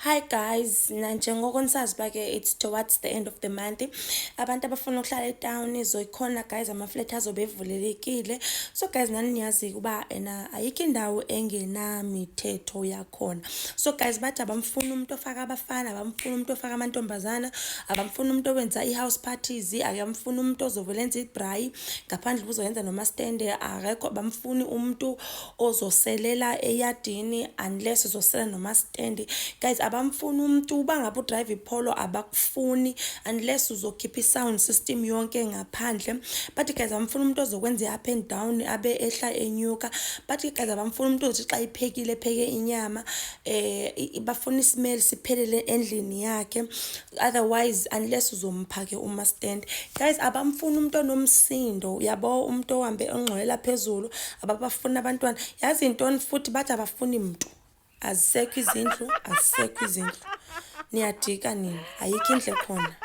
Hi guys, nanjengoko nisazi uba ke it's towards the end of the month. Abantu abafuna ukuhlala etown ikhona guys amaflat azobe evulelekile. So guys nani niyazi ukuba ayikho indawo engenamithetho yakhona. So guys bathi abamfuna umuntu ofaka abafana, abamfuna umuntu ofaka amantombazana, abamfuna umuntu owenza i-house parties, akuyamfuna umuntu ozovela enza ibhrayi ngaphandle uzoyenza noma stand akekho, bamfuni umuntu ozoselela eyadini unless uzosela noma stand. Guys abamfuni umuntu bangabe udrive ipolo, abakufuni unless uzokhipha i-sound system yonke ngaphandle. But guys abamfuni umuntu ozokwenza i-up and down abe ehla enyuka. But guys abamfuni umuntu ozothi xa iphekile epheke inyama bafuna ismell siphelele endlini yakhe, otherwise unless uzomphake uma stand. Guys abamfuni umuntu onomsindo, yabo umuntu ohambe ongxolela phezulu, ababafuni abantwana. Yazi intoni futhi bathi abafuni muntu. Azisekho izindlu, niyadika nina, ayikho indle khona.